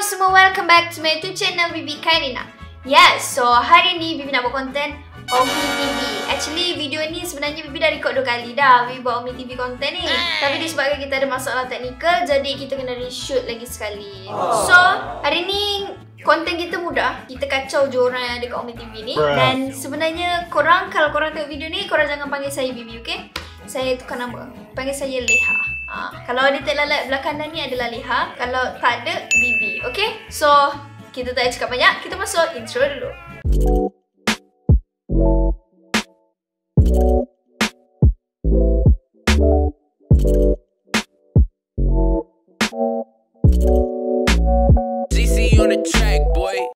korang semua, welcome back to my YouTube channel Bibi Kairina. Yes, so hari ni Bibi nak buat konten Omni TV. Actually video ni sebenarnya Bibi dah record 2 kali dah. Bibi buat Omni TV konten ni. Tapi disebabkan kita ada masalah teknikal, jadi kita kena reshoot lagi sekali. So hari ni konten kita mudah. Kita kacau je orang yang ada kat Omni TV ni. Dan sebenarnya korang, kalau korang tengok video ni, korang jangan panggil saya Bibi, okay? Saya tukar nama, panggil saya Leha. Kalau ada tek lalat belah kanan ni adalah Leha. Kalau tak ada, Bibi, okay? So kita tak payah cakap banyak, kita masuk intro dulu.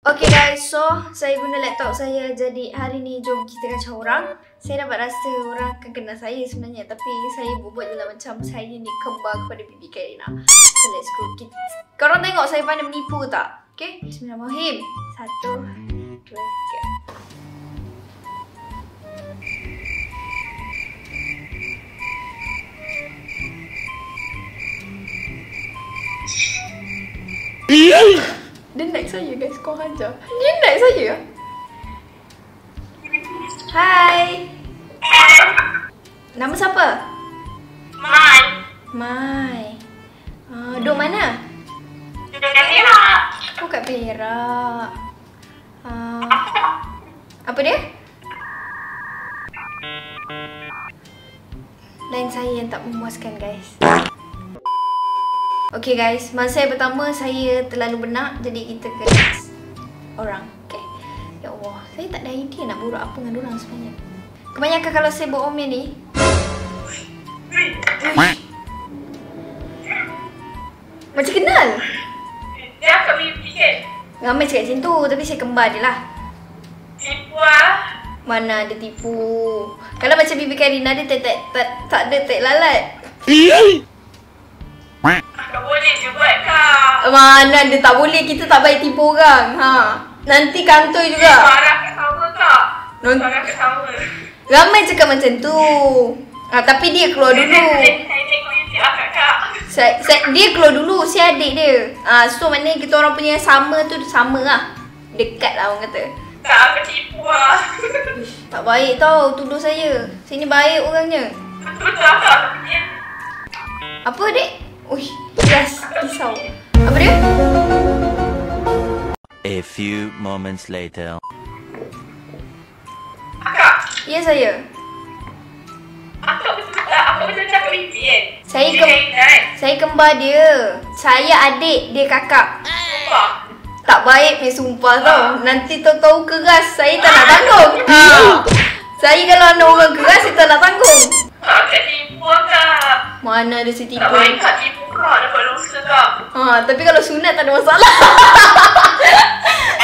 Okay guys, so saya guna laptop saya. Jadi hari ni jom kita kacau orang. Saya dapat rasa orang akan kenal saya sebenarnya, tapi saya buat je lah macam saya ni kembar kepada Bibi Kairina. So let's go. Korang tengok saya pandai menipu tak? Okay, bismillahirrahmanirrahim. 1, 2, 3. Dia naik saya guys, kau hajar. Dia naik saya. Hai. Nama siapa? Mai. Mai. Duduk mana? Duduk kat Perak. Oh, kat Perak. Apa dia? Lain saya yang tak memuaskan guys. Okay guys, masa saya pertama saya terlalu benak, jadi kita kena orang. Okay. Ya Allah, saya tak ada idea nak borak apa dengan orang sebenarnya. Kebanyakan kalau saya buat omen ni, macam kenal. Dia akan mimpi kan? Ramai cakap macam tu, tapi saya kembar je lah. Tipu lah. Mana ada tipu. Kalau macam Bibi Kairina, dia tak ada tek lalat. Tak boleh je buat kak. Mana dia tak boleh, kita tak baik tipu orang. Nanti kantoi juga. Marah kat sama kak. Marah kat sama. Ramai cakap macam tu. Tapi dia keluar dulu. Saya tengok YouTube akak kak. Dia keluar dulu, si adik dia. So maknanya kita orang punya sama tu sama lah. Dekat lah orang kata. Tak, aku tipu lah. Tak baik tau tuduh saya. Saya ni baik orangnya. Betul kak. Apa adik? Uish, yes, pisau. Apa dia? A few moments later. Akak. Ya saya. Akak betul cakap mimpi kan? Saya kembar dia. Saya adik, dia kakak. Sumpah. Tak baik punya sumpah tau. Nanti tahu-tahu keras, saya tak nak tanggung. Saya kalau anak orang keras, saya tak nak tanggung. Akak tipu kak. Mana ada si tipu. Tak baik kak tipu kak. Dapat dosa kak. Tapi kalau sunat tak ada masalah.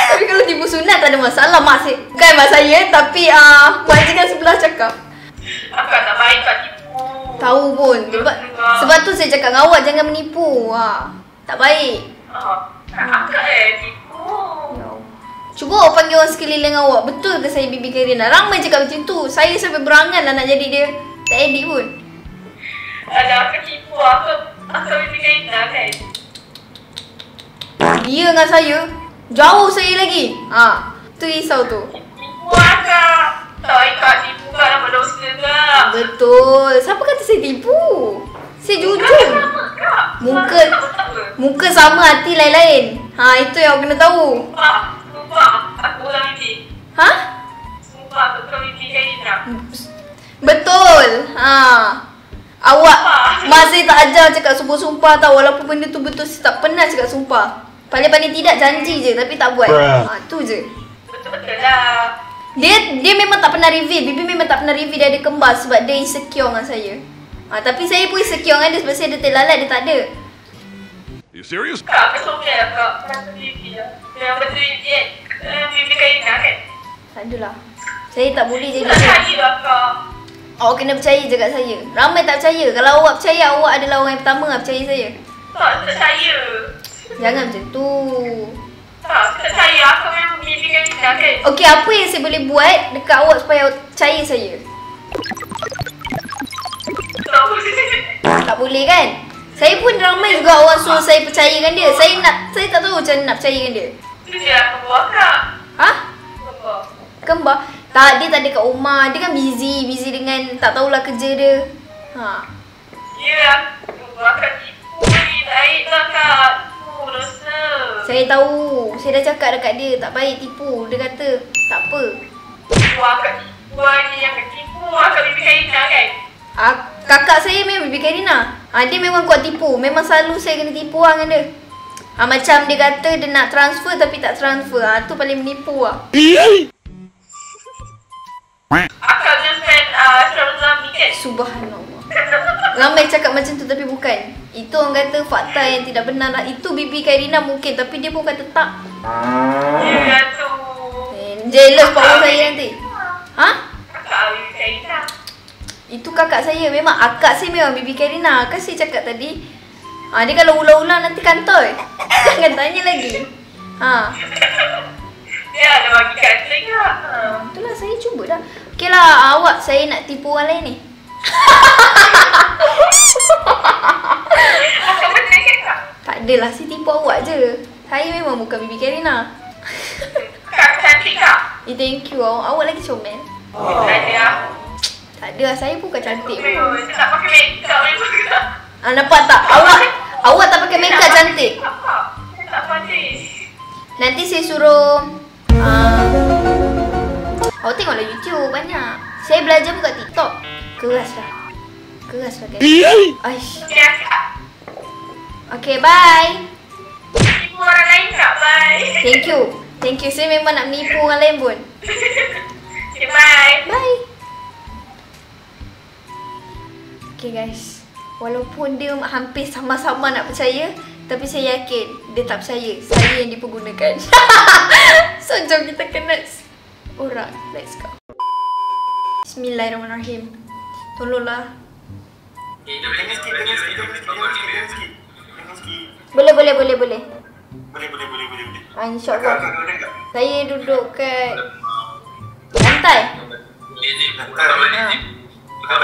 Tapi kalau tipu sunat tak ada masalah. Bukan mak saya, tapi majikan sebelah cakap. Akak tak baik kak tipu. Tahu pun. Sebab tu saya cakap dengan awak jangan menipu. Tak baik. Akak tipu. Cuba awak panggil orang sekeliling awak. Betul ke saya Bibi Kairina? Ramai cakap macam tu. Saya sampai berangan lah nak jadi dia. Tak edit pun. Alah, akak tipu. Akak Bibi Kairina kan? Dia dengan saya jauh saya lagi. Tu risau tu. Tipu akak. Tak baik kak tipu kak. Dapat dosa kak. Betul. Siapa kata saya tipu? Saya jujur. Muka sama, hati lain-lain. Itu yang awak kena tahu. Sumpah, aku orang Bibi. Sumpah, aku orang Bibi Kairina. Betul. Awak masih tak ajar cakap sumpah tau. Walaupun benda tu betul, saya tak pernah cakap sumpah. Paling-paling tidak janji je tapi tak buat. Tu je. Betul-betul lah. Dia memang tak pernah reveal. Bibi memang tak pernah reveal dia ada kembar sebab dia insecure dengan saya. Tapi saya pun insecure dengan dia sebab saya ada tek lalat, dia tak ada. You serious? Kak, aku sombong lah kak. Kenapa Bibi lah? Yang betul Bibi Kairina kan? Tak adalah. Saya tak boleh jadi Tak percaya lah kak. Awak kena percaya je kat saya. Ramai tak percaya. Kalau awak percaya, awak adalah orang yang pertama lah percaya saya. Tak percaya. Jangan macam tu. Tak percaya. Aku memang Bibi Kairina kan? Okey, apa yang saya boleh buat dekat awak supaya awak percaya saya? Tak boleh. Tak boleh kan? Saya pun ramai juga orang suruh saya percayakan dia. Saya tak tahu macam mana nak percayakan dia. Itu dia kembar kak. Ha? Kembar. Kembar? Tak, dia tak ada kat rumah. Dia kan busy dengan tak tahulah kerja dia. Ha. Ya, kembar kak tipu ni. Baik lah kak. Tipu dosa. Saya tahu. Saya dah cakap dekat dia. Tak baik tipu. Dia kata tak apa. Wah kak tipu ni yang kak tipu. Wah kak Bibi Karina kan? Kakak saya memang Bibi Karina. Dia memang kuat tipu. Memang selalu saya kena tipu dengan dia. Macam dia kata dia nak transfer tapi tak transfer. Tu paling menipu lah. Akak je fan Syarul ni kan? Subhanallah. Ramai cakap macam tu tapi bukan. Itu orang kata fakta yang tidak benar lah. Itu Bibi Karina mungkin tapi dia pun kata tak. Ya tu. Jealous power saya nanti. Ha? Kakak Bibi Karina. Itu kakak saya. Memang akak saya memang Bibi Karina. Kan saya cakap tadi. Dia kalau ulang-ulang nanti kantoi. Jangan tanya lagi. Dia ada bagi kata ke? Itulah saya cuba dah. Okey lah awak saya nak tipu orang lain ni. Akak betul ke kak? Tak adalah saya tipu awak je. Saya memang bukan Bibi Karina. Kak cantik kak? Thank you. Awak lagi comel. Tak ada. Tak ada lah. Saya bukan cantik pun. Saya tak pakai makeup memang kak. Nampak tak? Awak tak pakai makeup cantik. Saya tak pandai. Nanti saya suruh awak tengoklah YouTube banyak. Saya belajar pun kat TikTok. Keras lah guys. Aish. Ya kak. Okay, bye. Tipu orang lain kak, bye. Thank you. Saya memang nak menipu orang lain pun. Okay, bye. Bye. Okay guys, walaupun dia hampir sama-sama nak percaya, tapi saya yakin dia tak percaya. Saya yang dipergunakan. So jom kita kena orang. Let's go. Bismillahirrahmanirrahim. Tolonglah. Boleh. InsyaAllah. Saya duduk kat lantai. Tak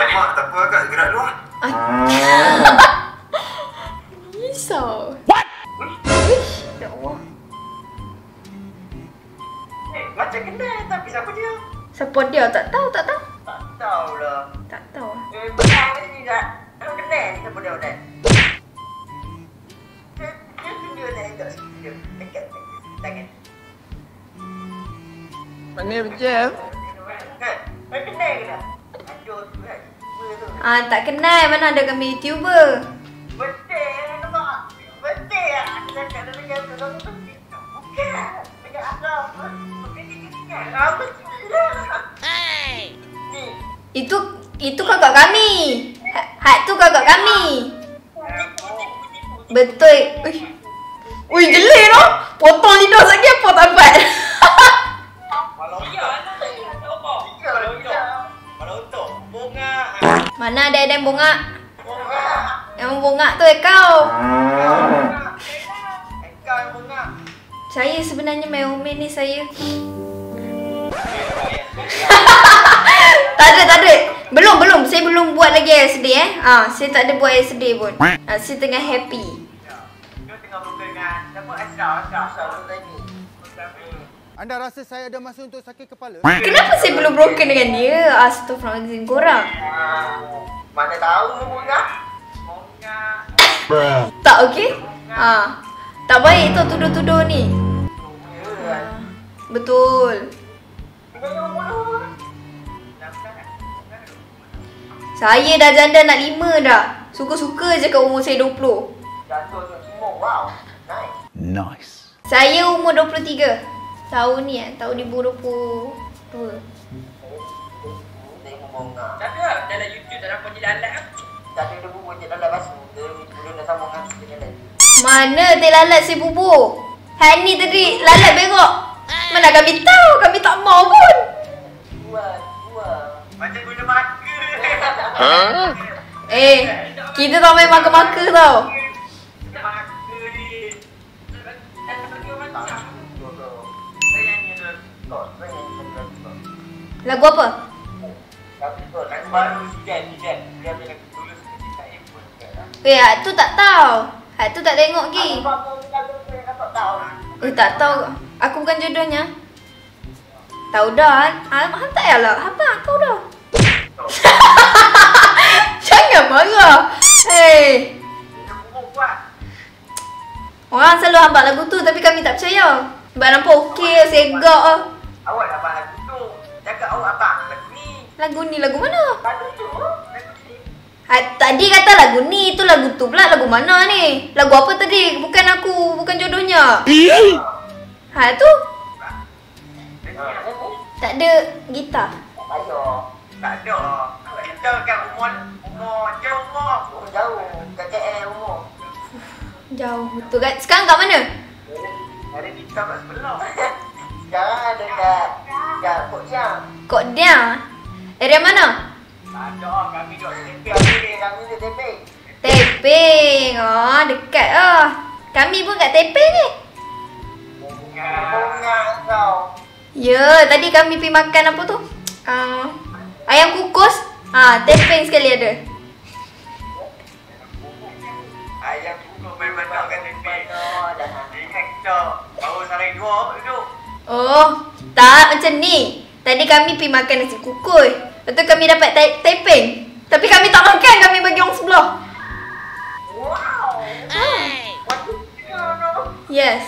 apa kak, gerak dulu lah. Risau. What? Wish, ya Allah. Macam kena, tapi siapa dia? Siapa dia? Tak tahu. Tak tahu lah. Tak tahu. Benar ke ni tak? Kena ni siapa dia Odet? Dia nak tak sikit. Dekat tangan. Mana Jeff? Kan? Kena ke tak? Aduh tu kan. Tu. Tak kenal. Mana ada kami YouTuber. Betul nampak. Betul lah. Aku cakap dia dengan tu. Kamu betul. Bukan. Dengan akal. Bukan dia. Apa sih? Hey! Ni. Itu kakak kami. Hak tu kakak kami. Betul. Ui, geli noh. Potong lidah lagi apa tak dapat. Kalau untuk bunga. Mana ada yang bongak? Bunga. Yang bongak tu kau. Kau yang bunga. Saya sebenarnya Meomen ni saya. Tak ada. Belum. Saya belum buat lagi air sedih saya tak ada buat air sedih pun. Saya tengah happy. Dia tengah broken dengan siapa? Ashraf tadi. Anda rasa saya ada masa untuk sakit kepala? Kenapa saya belum broken dengan dia? Astaghfirullahaladzim korang. Mana tahu bunga. Tak okey? Tak baik tu tuduh-tuduh ni. Betul. Saya dah janda nak 5 dah. Suka-suka je kat umur saya 20. Jatuh semua. Wow. Nice. Saya umur 23. Tahun ni tahun 2022. Tengok bunga. Tapi lah, dalam YouTube tak nampak dia lalat kan? Tapi dia bubur je dalam basuh. Dia dah sambung dengan dia lain. Mana teh lalat saya bubur? Hak ni tadi lalat berok. Mana kami tahu? Kami tak mau pun. Dua. Macam guna maka. Kita tak main maka-maka tau. Maka ni. Lagu apa? Tapi tu lagu baru Zidan. Dia bila tulis kecintaan pun. Hak tu tak tahu. Hak tu tak tengok lagi. Tak tahu. Aku bukan jodohnya. Tahu dah. Han tak payahlah. Apa tahu dah. Jangan marah. Hei. Orang selalu hambak lagu tu tapi kami tak percaya. Sebab nampak okey, segak ah. Awak abang lagu tu. Cakap awak abang lagu ni. Lagu ni lagu mana? Lagu tu. Lagu ni. Tadi kata lagu ni, tu lagu tu pula lagu mana ni? Lagu apa tadi? Bukan aku, bukan jodohnya. Tu? Tak ada gitar. Tak ada. Kita kan umur jauh. KKL umur. Jauh betul kan? Sekarang kat mana? Ada kita kat sebelah. Sekarang ada kat Kok Jam. Kok dia? Area mana? Tak ada, kami duduk Teping. Kami duduk Teping. Teping. Oh, dekat ah. Kami pun kat Teping ni. Bunga kau. Ya, tadi kami pergi makan apa tu? Ayam kukus. Teping sekali ada. Ayam kukus memang nak kat Teping. Ingat kita baru saling dua duduk. Oh, tak macam ni. Tadi kami pergi makan nasi kukus. Lepas tu kami dapat teping. Tapi kami tak makan, kami bagi orang sebelah. Wow. Waktu kita tu. Yes.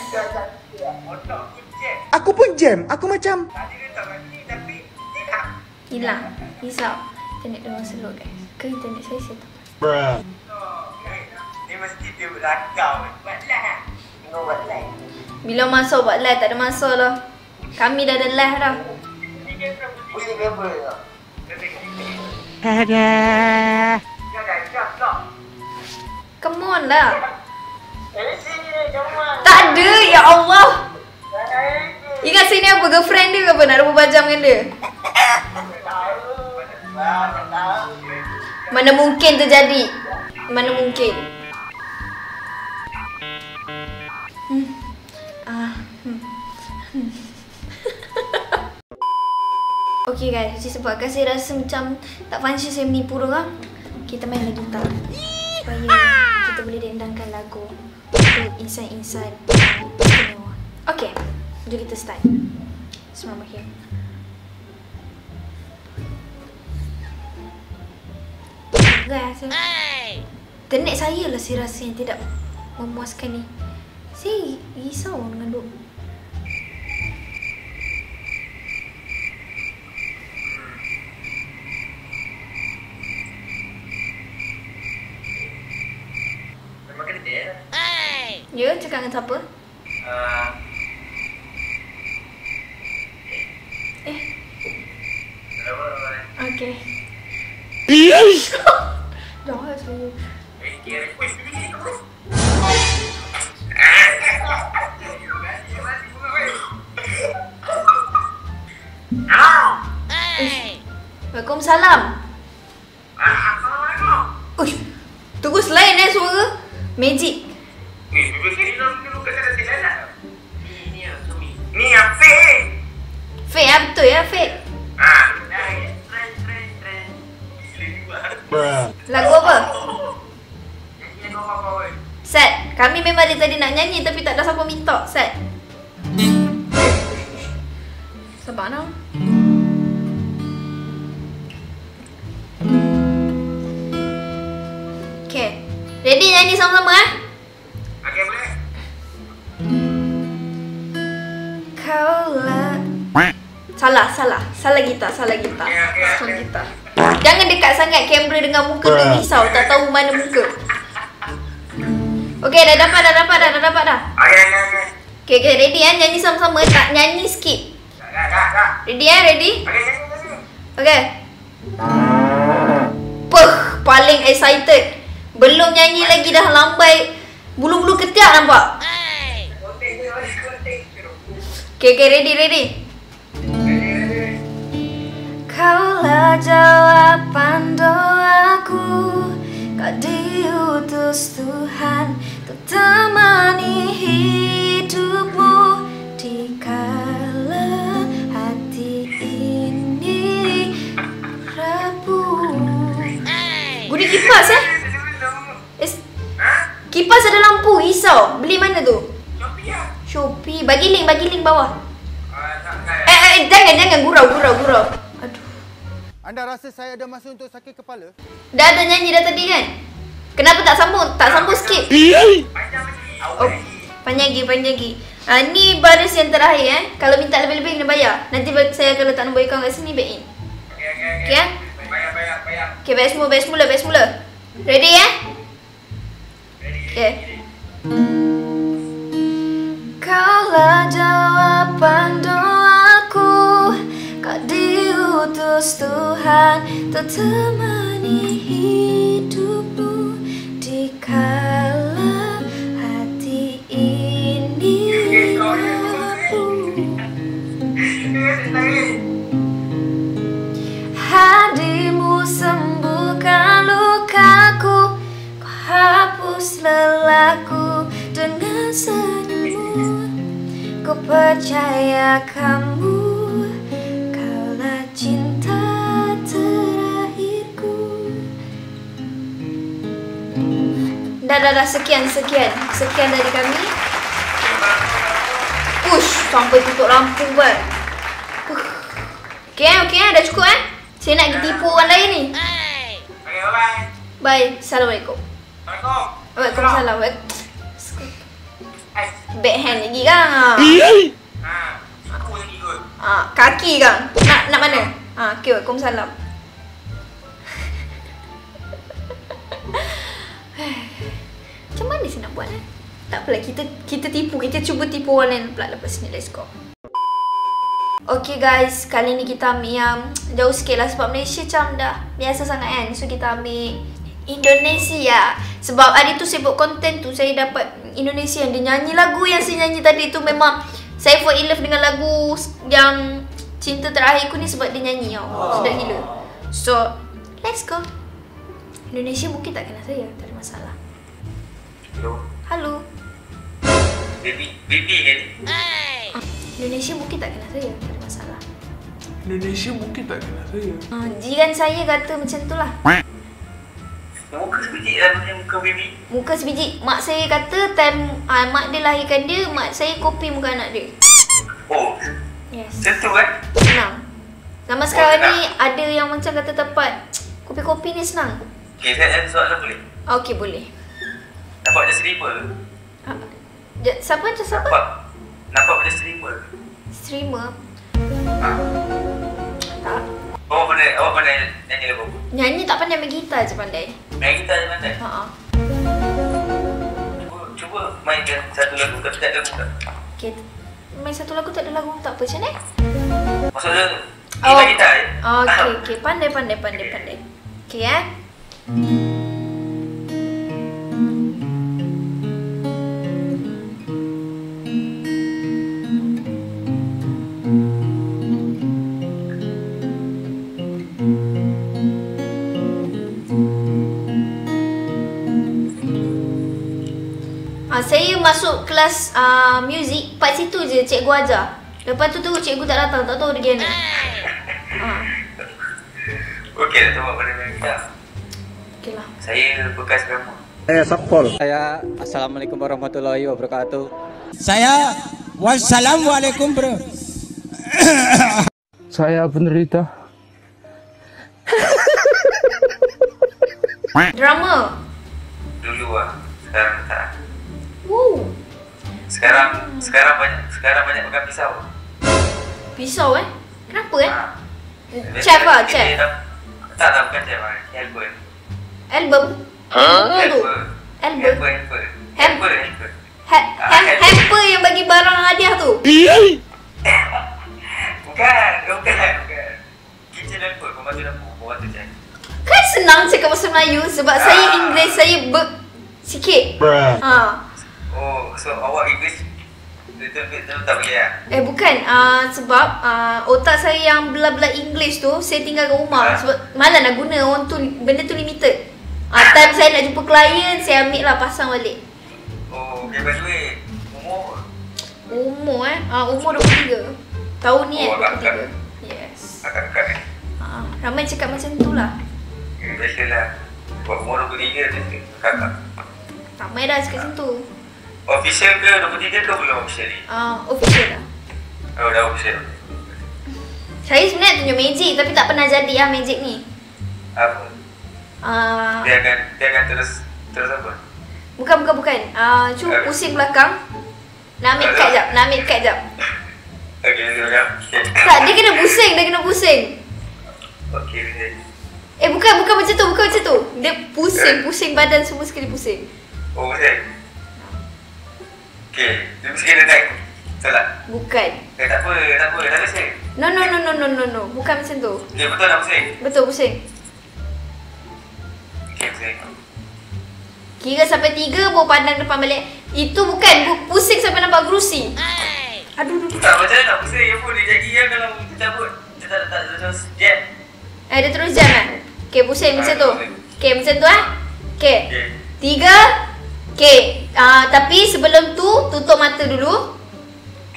Otak aku jam. Aku pun jam. Aku macam... Tadi dia tak mati tapi hilang. Hilang. Risau. Internet dia orang slow guys. Ke internet saya tak. Bruh. Ni mesti dia berlakau. Buat lah. Tengok buat lah. Bila masa buat live, tak ada masa lah. Kami dah ada live dah. Pusing member tak? Ada. Come on lah. Sini, jom. Tak ada, ya Allah. Ingat sini apa? Girlfriend dia ke apa? Nak 24 jam dengan dia? Mana mungkin terjadi? Mana mungkin? Okay guys, sebab saya rasa macam tak fancy saya menipu orang, kita main lagi gitar supaya kita boleh dendangkan lagu untuk insan-insan istimewa. Okay, jom kita start. Bismillahirrahmanirrahim. Guys, internet saya lah saya rasa yang tidak memuaskan ni. Saya risau dengan duk. Ya, cakap dengan siapa? Okay. Dah saya. Waalaikumsalam. Uish, terus lain suara. Magic. Ni yang fake. Fake lah, betul ya, fake. Bruh. Lagu apa? Set, kami memang dari tadi nak nyanyi tapi tak ada siapa minta. Set. Sabar nak. Okay, ready nyanyi sama-sama Okay, boleh? Kaulah. Salah gitar. Salah gitar. Jangan dekat sangat kamera dengan muka tu risau, tak tahu mana muka. Okay, dah dapat dah. Okay, ready nyanyi sama-sama, tak nyanyi skip. Ready ready? Okay. Paling excited. Belum nyanyi lagi dah lambai. Bulu-bulu ketiak nampak. Okay, ready. Kaulah jawaban doaku, kau diutus Tuhan untuk temani hidupmu di kala hati ini rapuh. Guna kipas pisau. Beli mana tu? Shopee lah. Shopee. Bagi link bawah. Tak. Jangan gurau. Aduh. Anda rasa saya ada masa untuk sakit kepala? Dah ada nyanyi dah tadi kan? Kenapa tak sambung skip? Panjang lagi. Oh, panjang lagi. Ni baris yang terakhir Kalau minta lebih-lebih kena bayar. Nanti saya akan letak nombor akaun kat sini, back in. Okey. Okay? Bayar. Okay, batch mula. Ready ya? Okay. Kaulah jawapan doaku, kau diutus Tuhan untuk temani hidupmu di kala hati ini rapuh. Hadirmu sembuhkan lukaku, kau hapus lelahku dengan senyummu. Ku percaya kamu, kaulah cinta terakhirku. Dah, sekian dari kami. Ush, sampai tutup lampu kan. Okay, dah cukup Saya nak pergi tipu orang lain ni. Okay, bye. Bye, Assalamualaikum. Waalaikumsalam. Backhand lagi kan? Aku lagi kot. Kaki kan? Nak mana? Okay, Waalaikumsalam. Macam mana saya nak buat Tak apalah, kita tipu. Kita cuba tipu orang lain pula lepas ni. Let's go. Okay guys, kali ni kita ambil yang jauh sikit lah sebab Malaysia macam dah biasa sangat kan. So kita ambil Indonesia. Sebab hari tu saya buat konten tu, saya dapat Indonesia yang dia nyanyi lagu yang saya nyanyi tadi tu. Memang saya fall in love dengan lagu yang Cinta Terakhirku ni sebab dia nyanyi sedap gila. So, let's go. Indonesia mungkin tak kenal saya, tak ada masalah. Halo. Baby kan? Indonesia mungkin tak kenal saya, tak ada masalah. Indonesia mungkin tak kenal saya. Jiran saya kata macam tu lah. Muka sebiji lah macam muka baby. Muka sebiji. Mak saya kata time mak dia lahirkan dia, mak saya kopi muka anak dia. Oh, Yes. tentu kan? Senang. Zaman sekarang ni ada yang macam kata tepat kopi-kopi ni senang. Okay, saya ada soalan boleh? Okey, boleh. Nampak macam streamer? Siapa? Nampak macam streamer? Streamer? Tak. Awak pandai nyanyi lagu? Nyanyi tak pandai, main gitar je pandai. Main gitar je pandai? Cuba mainkan satu lagu tapi tak ada lagu tak? Okay. Main satu lagu tak ada lagu tak apa macam ni? Maksudnya ni main gitar je? Okay. Pandai. Okay saya masuk kelas muzik, part situ je cikgu ajar. Lepas tu cikgu tak datang, tak tahu dia gimana. Okey, dah tahu pada main gitar. Okey lah. Saya bekas drama. Saya Assalamualaikum warahmatullahi wabarakatuh. Saya wassalamualaikum bro. Saya penderita. Drama. Dulu sekarang tak. Sekarang banyak pegang pisau. Pisau Kenapa Chef chef. Tak bukan chef helper. Album? Hamper yang bagi barang hadiah tu? Bukan. Kitchen helper, pembantu dapur cari. Kan senang cakap bahasa Melayu sebab saya Inggeris saya sikit. Oh, so awak English little bit tu tak boleh lah? Bukan. Sebab otak saya yang belah-belah English tu saya tinggal kat rumah. Sebab malas nak guna orang tu, benda tu limited. Time saya nak jumpa klien, saya ambil lah pasang balik. Oh, okay, by the way, Umur umur 23. Tahun ni 23. Yes. Akak-akak Ramai cakap macam tu lah. Biasalah. Buat umur 23 biasa. Kakak. Ramai dah cakap macam tu. Official ke 23 ke belum official ni? Official lah. Oh, dah official. Saya sebenarnya tunjuk magic tapi tak pernah jadi lah magic ni. Apa? Dia akan terus apa? Bukan. Cuba pusing belakang. Nak ambil kad jap. Okey, silakan. Tak, dia kena pusing. Okey, Bukan macam tu. Dia pusing badan semua sekali pusing. Oh, pusing. Okey, dia mesti kena naik. Salah. Bukan. Tak apa, dah pusing. No. Bukan macam tu. Okey, betul nak pusing? Betul pusing. Okey, pusing. Kira sampai 3 baru pandang depan balik. Itu bukan pusing sampai nampak kerusi. Aduh. Tak macam mana nak pusing pun dia jadi yang kalau kita cabut. Dia tak terus jam. Dia terus jam kan? Okay, pusing macam tu. Okay, macam tu Okay. 3. Okay. Tapi sebelum tu tutup mata dulu.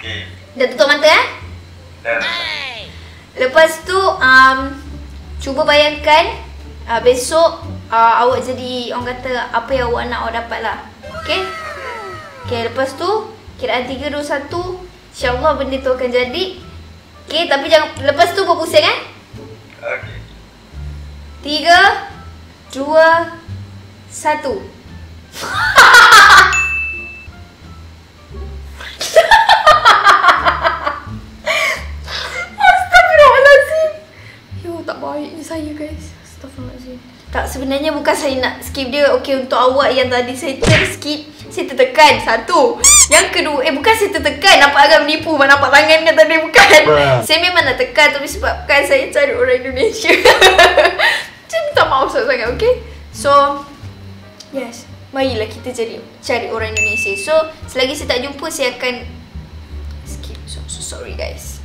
Okay. Dah tutup mata Dah. Lepas tu cuba bayangkan besok awak jadi orang kata apa yang awak nak awak dapat lah. Okay. Okay, lepas tu kiraan 3, 2, 1, InsyaAllah benda tu akan jadi. Okay, tapi jangan lepas tu berpusing Okay. 3, 2, 1. Astagfirullahaladzim. Yo, tak baik ni saya guys. Astagfirullahaladzim. Tak, sebenarnya bukan saya nak skip dia. Okay, untuk awak yang tadi saya terskip, saya tertekan. 1. Yang kedua, bukan saya tertekan. Nampak agak menipu. Nampak tangan kan tadi, bukan. Saya memang nak tekan tapi sebabkan saya cari orang Indonesia. Saya minta maaf sangat, okay? So, yes. Marilah kita cari orang Indonesia. So, selagi saya tak jumpa, saya akan skip. So sorry guys.